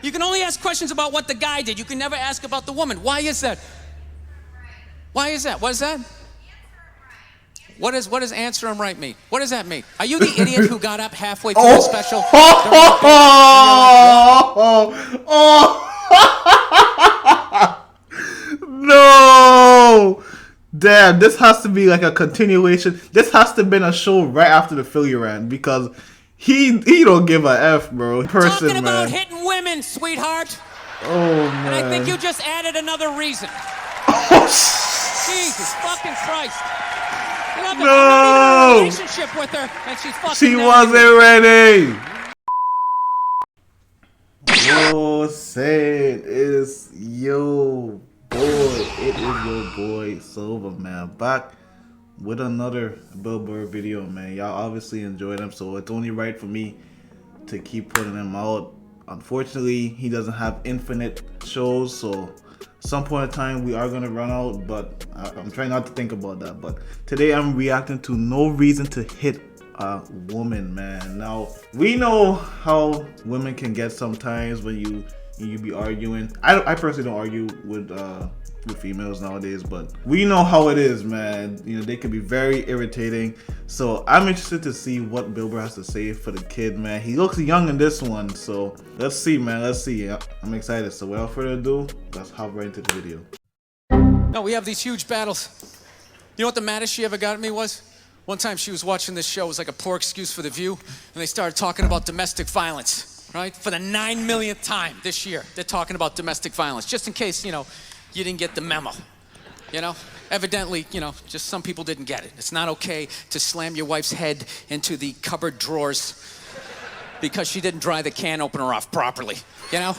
You can only ask questions about what the guy did. You can never ask about the woman. Why is that? Why is that? What is that? What does answer him right mean? What does that mean? Are you the idiot who got up halfway through the special? No! Damn, this has to be like a continuation. This has to have been a show right after the Philly rant because he don't give a F, bro. Talking about hitting women, sweetheart. Oh, man. And I think you just added another reason. Jesus fucking Christ. I'm not even in a relationship with her, and she's fucking She wasn't ready. Yo, say it is yo boy. It is your boy Sylva, man. Back with another Bill Burr video, man. Y'all obviously enjoyed them, so it's only right for me to keep putting them out. Unfortunately, he doesn't have infinite shows, so some point in time we are gonna run out, but I'm trying not to think about that. But today I'm reacting to No Reason to Hit a Woman, man. Now we know how women can get sometimes when you be arguing. I personally don't argue with females nowadays, but we know how it is, man. You know, they can be very irritating. So I'm interested to see what Bill Burr has to say for the kid, man. He looks young in this one, so let's see, man. Let's see. I'm excited. So without further ado, let's hop right into the video. No, we have these huge battles. You know what the maddest she ever got at me was? One time she was watching this show. It was like a poor excuse for The View, and they started talking about domestic violence, right? For the 9 millionth time this year, they're talking about domestic violence, just in case, you know, you didn't get the memo, you know? Evidently, you know, just some people didn't get it. It's not okay to slam your wife's head into the cupboard drawers because she didn't dry the can opener off properly, you know?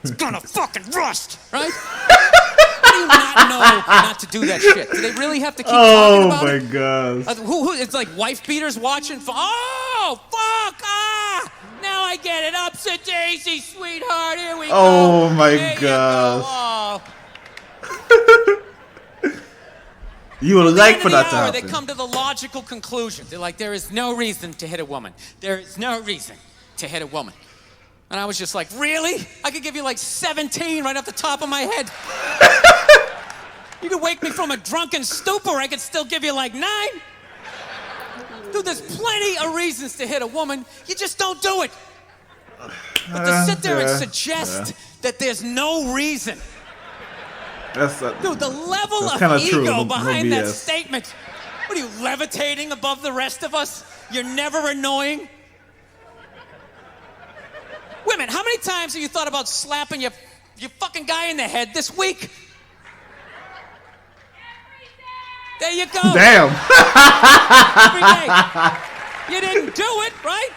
It's gonna fucking rust, right? How do you not know not to do that shit? Do they really have to keep talking about it? Oh my gosh. Who, it's like wife beaters watching, oh, fuck, ah! Now I get it. Upset daisy, sweetheart. Here we go. Oh my gosh. You would like for that to happen. They come to the logical conclusion. They're like, there is no reason to hit a woman. There is no reason to hit a woman. And I was just like, really? I could give you like 17 right off the top of my head. You could wake me from a drunken stupor. I could still give you like 9. Dude, there's plenty of reasons to hit a woman. You just don't do it. But to sit there and suggest that there's no reason. Dude, the level of ego behind that statement. What are you, levitating above the rest of us? You're never annoying? Women, how many times have you thought about slapping your fucking guy in the head this week? There you go. Damn. Every day. You didn't do it, right?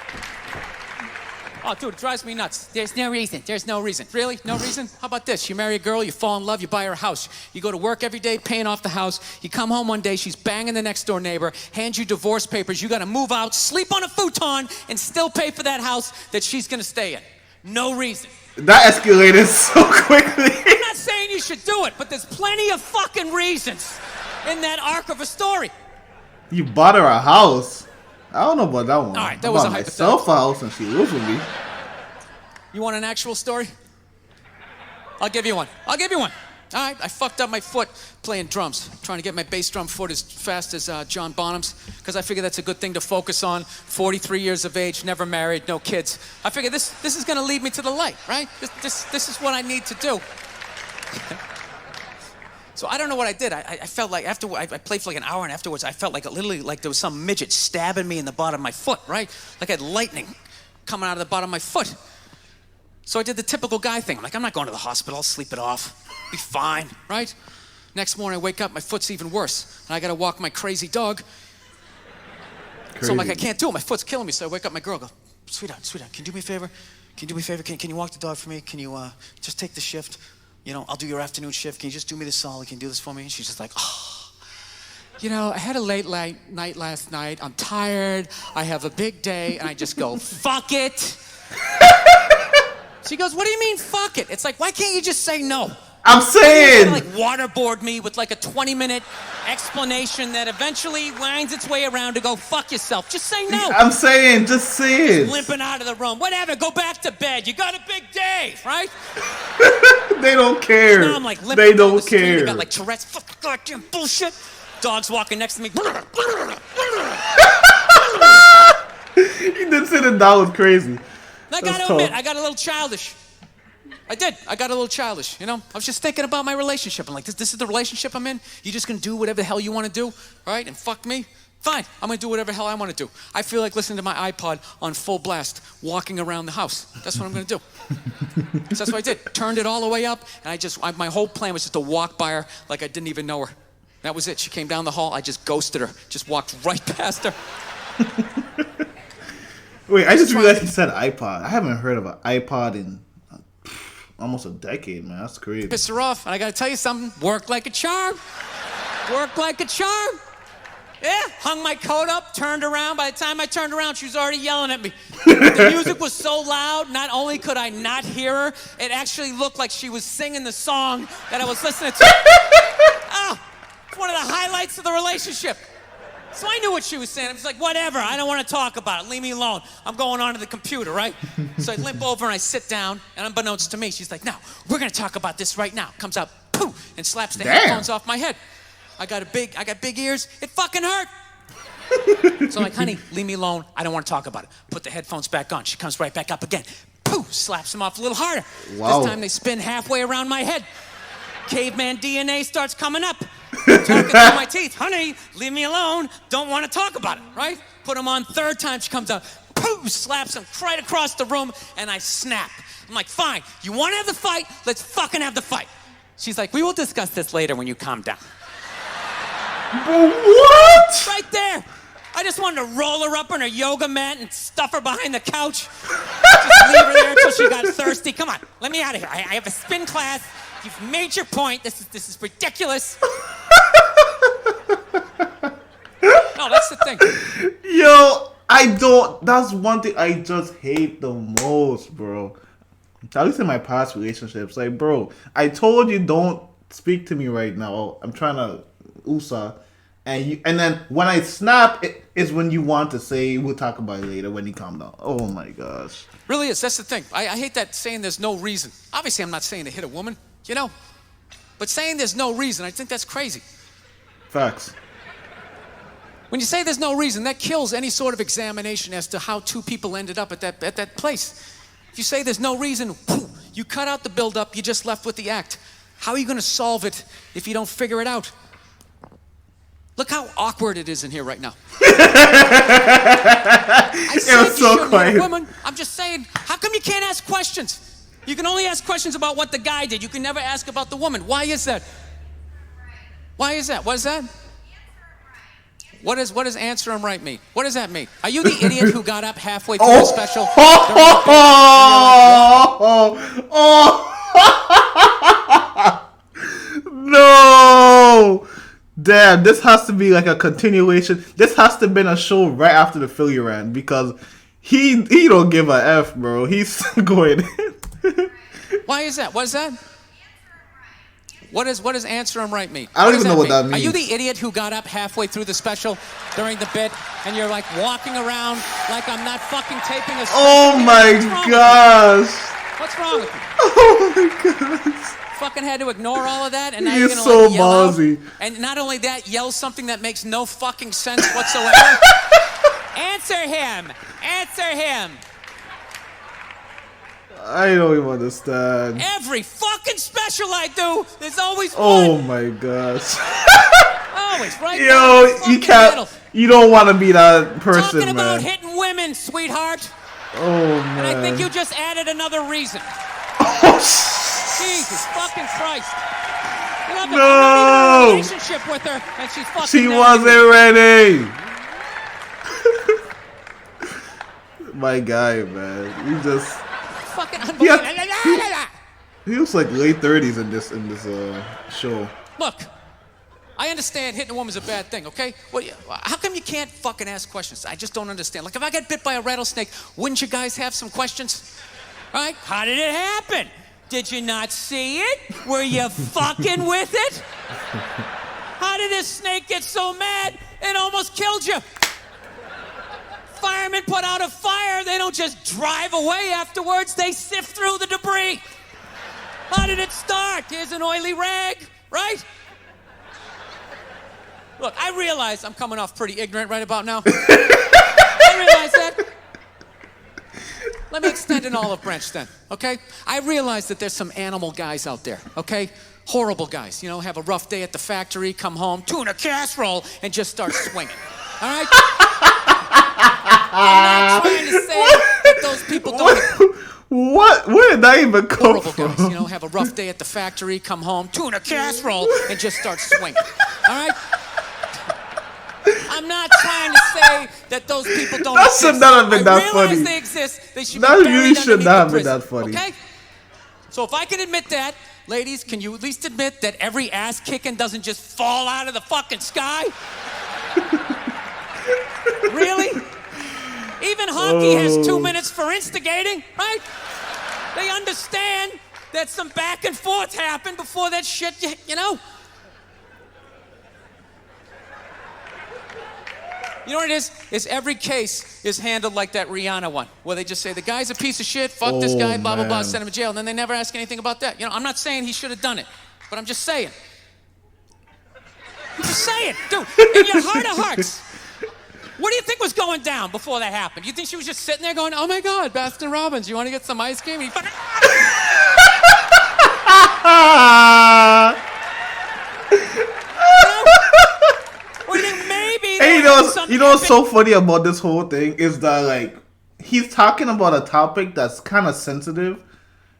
Oh, dude, it drives me nuts. There's no reason. There's no reason. Really? No reason? How about this? You marry a girl, you fall in love, you buy her a house. You go to work every day, paying off the house. You come home one day, she's banging the next door neighbor, hands you divorce papers. You got to move out, sleep on a futon, and still pay for that house that she's going to stay in. No reason. That escalated so quickly. I'm not saying you should do it, but there's plenty of fucking reasons in that arc of a story. You bought her a house. I don't know about that one. All right, that was a hypothetical. Myself a house and she lives with me. You want an actual story? I'll give you one. I'll give you one. All right, I fucked up my foot playing drums, trying to get my bass drum foot as fast as John Bonham's, because I figure that's a good thing to focus on. 43 years of age, never married, no kids. I figure this is going to lead me to the light, right? This is what I need to do. So I don't know what I did. I felt like after I played for like an hour, and afterwards I felt like literally like there was some midget stabbing me in the bottom of my foot, right? Like I had lightning coming out of the bottom of my foot. So I did the typical guy thing. I'm like, I'm not going to the hospital. I'll sleep it off. Be fine, right? Next morning I wake up, my foot's even worse, and I got to walk my crazy dog. Crazy. So I'm like, I can't do it. My foot's killing me. So I wake up my girl. Go, sweetheart, can you do me a favor? Can you do me a favor? Can you walk the dog for me? Can you just take the shift? You know, I'll do your afternoon shift. Can you just do me this solid? Can you do this for me? And she's just like, oh, you know, I had a late night last night. I'm tired. I have a big day. And I just go, fuck it. She goes, what do you mean, fuck it? It's like, why can't you just say no? I'm saying. Like waterboard me with like a 20-minute explanation that eventually winds its way around to go fuck yourself. Just say no. I'm saying, just say it. Limping out of the room. Whatever, go back to bed. You got a big day, right? They don't care. Now I'm like limping They down don't the street. care. They got like Tourette's. Fucking goddamn bullshit. Dog's walking next to me. He did say the dog was crazy. And I That's gotta admit, tough. I got a little childish. I did. I got a little childish, you know? I was just thinking about my relationship. I'm like, this is the relationship I'm in? You just gonna do whatever the hell you wanna do, right? And fuck me? Fine, I'm gonna do whatever the hell I wanna do. I feel like listening to my iPod on full blast, walking around the house. That's what I'm gonna do. So that's what I did. Turned it all the way up, and my whole plan was just to walk by her like I didn't even know her. That was it. She came down the hall, I just ghosted her. Just walked right past her. Wait, I just realized you said iPod. I haven't heard of an iPod in almost a decade, man. That's crazy. Pissed her off, and I gotta tell you something. Worked like a charm. Worked like a charm. Yeah, hung my coat up, turned around. By the time I turned around, she was already yelling at me. The music was so loud, not only could I not hear her, it actually looked like she was singing the song that I was listening to. Oh, it's one of the highlights of the relationship. So I knew what she was saying. I was like, whatever, I don't want to talk about it. Leave me alone. I'm going on to the computer, right? So I limp over and I sit down, and unbeknownst to me, she's like, no, we're going to talk about this right now. Comes out, pooh, and slaps the headphones off my head. I got big ears. It fucking hurt. So I'm like, honey, leave me alone. I don't want to talk about it. Put the headphones back on. She comes right back up again. Pooh, slaps them off a little harder. Wow. This time they spin halfway around my head. Caveman DNA starts coming up. Talking through my teeth. Honey, leave me alone. Don't want to talk about it, right? Put him on. Third time she comes out. Pooh, slaps him right across the room, and I snap. I'm like, fine. You want to have the fight? Let's fucking have the fight. She's like, we will discuss this later when you calm down. What? Right there. I just wanted to roll her up on her yoga mat and stuff her behind the couch. Just leave her there until she got thirsty. Come on, let me out of here. I have a spin class. You've made your point. This is ridiculous. No, that's the thing. Yo, that's one thing I just hate the most, bro. At least in my past relationships. Like, bro, I told you don't speak to me right now. I'm trying to USA. And then when I snap, it is when you want to say, we'll talk about it later when you calm down. Oh my gosh. Really is. That's the thing. I hate that saying there's no reason. Obviously, I'm not saying to hit a woman, you know. But saying there's no reason, I think that's crazy. Facts. When you say there's no reason, that kills any sort of examination as to how two people ended up at that place. If you say there's no reason, you cut out the build-up, you're just left with the act. How are you going to solve it if you don't figure it out? Look how awkward it is in here right now. I said was so you shouldn't hit quiet. a woman. I'm just saying, how come you can't ask questions? You can only ask questions about what the guy did. You can never ask about the woman. Why is that? Why is that? What is that? What does answer him right mean? What does that mean? Are you the idiot who got up halfway through the special? No! Damn, this has to be like a continuation. This has to have been a show right after the Philly ran because he don't give a F, bro. He's going in. Why is that? What is that? What does answer him right mean? I don't even know what that means. Are you the idiot who got up halfway through the special during the bit and you're like walking around like I'm not fucking taping a special? Oh my gosh. What's wrong with you? Oh my gosh. Fucking had to ignore all of that, and now He you're is gonna so like yell ballsy. out, and not only that, yell something that makes no fucking sense whatsoever. Answer him! Answer him! I don't even understand. Every fucking special I do, there's always Oh one. my gosh. Always, right? Yo, down the you fucking can't. middle. You don't want to be that person, Talking about man. hitting women, sweetheart. Oh man. And I think you just added another reason. Jesus fucking Christ. You know, I'm not even in a relationship with her, and she's fucking She nagging wasn't ready. My guy, man. He just. fucking unbelievable. He looks like late 30s in this show. Look, I understand hitting a woman's a bad thing, okay? How come you can't fucking ask questions? I just don't understand. Like, if I got bit by a rattlesnake, wouldn't you guys have some questions? All right? How did it happen? Did you not see it? Were you fucking with it? How did this snake get so mad it almost killed you? Firemen put out a fire. They don't just drive away afterwards. They sift through the debris. How did it start? Here's an oily rag, right? Look, I realize I'm coming off pretty ignorant right about now. I realize that. Let me extend an olive branch then, okay? I realize that there's some animal guys out there, okay? Horrible guys, you know, have a rough day at the factory, come home, tuna casserole, and just start swinging, all right? I'm not trying to say that those people don't... What? Where did that even come Horrible from? guys, you know, have a rough day at the factory, come home, tuna casserole, and just start swinging, all right? I'm not trying to say that those people don't That exist. should not have been that I funny. realize they exist. They should That be buried really should underneath not have the been that prison, funny. okay? So if I can admit that, ladies, can you at least admit that every ass kicking doesn't just fall out of the fucking sky? Really? Even hockey has 2 minutes for instigating, right? They understand that some back and forth happened before that shit, you know? You know what it is every case is handled like that Rihanna one, where they just say, the guy's a piece of shit, fuck this guy, blah, blah, blah, man. send him to jail, and then they never ask anything about that. You know, I'm not saying he should have done it, but I'm just saying. I'm just saying, dude, in your heart of hearts, what do you think was going down before that happened? You think she was just sitting there going, oh my God, Baskin Robbins, you want to get some ice cream? And he fucking... Or you think maybe... Hey, you know what's so funny about this whole thing is that, like, he's talking about a topic that's kind of sensitive.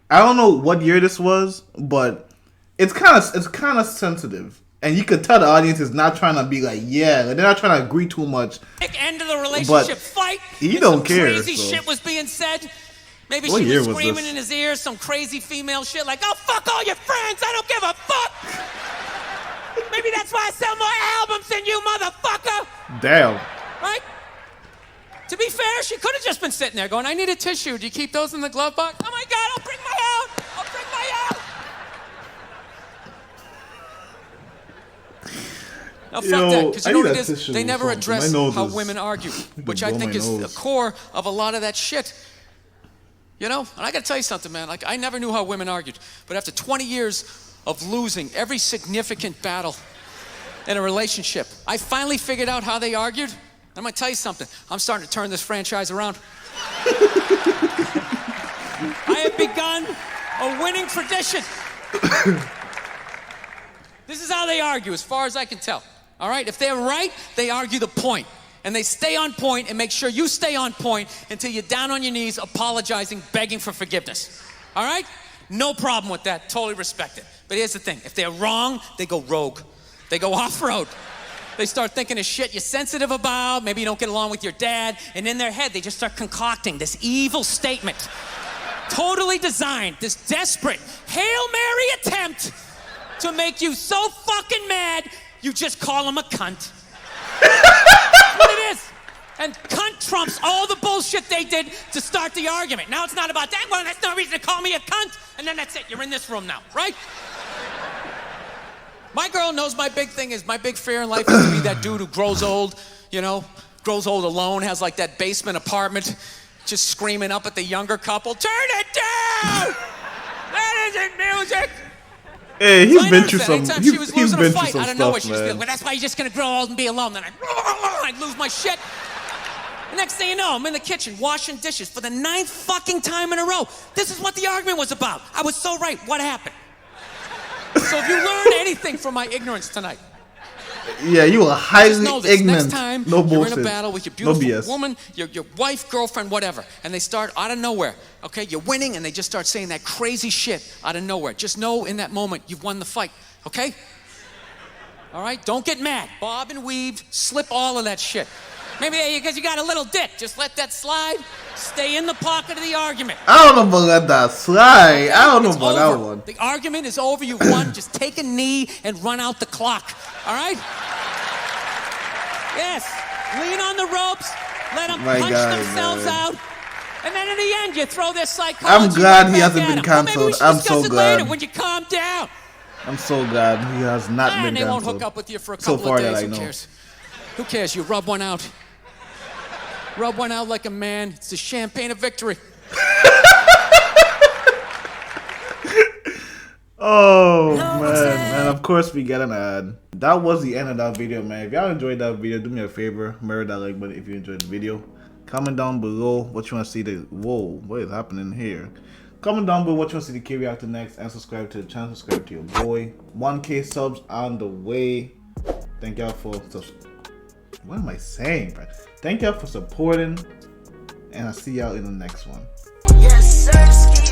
I don't know what year this was, but it's kind of sensitive, and you could tell the audience is not trying to be like, yeah, they're not trying to agree too much. End of the relationship fight. He don't care. Crazy so. shit was being said. Maybe What she year was was screaming this? in his ear some crazy female shit like, "Oh fuck all your friends, I don't give a fuck." Maybe that's why I sell more albums than you, motherfucker. Damn. Right? To be fair, she could have just been sitting there going, I need a tissue. Do you keep those in the glove box? Oh my God, I'll bring my out. I'll bring my out. No, fuck that. Because you know what it is? They never address how women argue, which I think is the core of a lot of that shit. You know? And I got to tell you something, man. Like, I never knew how women argued. But after 20 years of losing every significant battle in a relationship, I finally figured out how they argued. I'm going to tell you something. I'm starting to turn this franchise around. I have begun a winning tradition. This is how they argue, as far as I can tell. All right? If they're right, they argue the point. And they stay on point and make sure you stay on point until you're down on your knees, apologizing, begging for forgiveness. All right? No problem with that. Totally respect it. But here's the thing. If they're wrong, they go rogue. They go off-road. They start thinking of shit you're sensitive about. Maybe you don't get along with your dad. And in their head, they just start concocting this evil statement. Totally designed, this desperate Hail Mary attempt to make you so fucking mad, you just call them a cunt. That's what it is. And cunt trumps all the bullshit they did to start the argument. Now it's not about that. Well, that's no reason to call me a cunt. And then that's it. You're in this room now, right? My girl knows my big thing is, my big fear in life is to be that dude who grows old, you know, grows old alone, has like that basement apartment, just screaming up at the younger couple, turn it down! That isn't music! Hey, he's been through some. Anytime she was losing a fight, I don't know what stuff, she was man. feeling. Well, that's why you're just gonna grow old and be alone. Then I'd lose my shit. The next thing you know, I'm in the kitchen washing dishes for the 9th fucking time in a row. This is what the argument was about. I was so right. What happened? So if you learned anything from my ignorance tonight, yeah, you are highly ignorant. Next time no you're bullshit. in a battle with your No beautiful BS. woman, your wife, girlfriend, whatever, and they start out of nowhere, okay? You're winning, and they just start saying that crazy shit out of nowhere. Just know in that moment you've won the fight, okay? All right? Don't get mad. Bob and weave, slip all of that shit. Maybe because you got a little dick. Just let that slide. Stay in the pocket of the argument. I don't know about let that slide. I don't know It's about over. that one. The argument is over. You've won. Just take a knee and run out the clock. All right? Yes. Lean on the ropes. Let them punch themselves out. And then in the end, you throw this psychology. I'm glad he right hasn't back been at him. Well, maybe we canceled. should I'm discuss so it later glad. when you calm down. I'm so glad he has not been And they canceled. won't hook up with you for a So couple far of days. that I Who know. cares? Who cares? You rub one out. Rub one out like a man. It's the champagne of victory. Oh man, and of course we get an ad. That was the end of that video, man. If y'all enjoyed that video, do me a favor, murder that like button if you enjoyed the video. Comment down below what you want to see the what is happening here. Comment down below what you want to see the kid react to next, and subscribe to the channel, subscribe to your boy. 1K subs on the way. Thank y'all for what am I saying, bro? Thank y'all for supporting, and I'll see y'all in the next one. Yes, sir.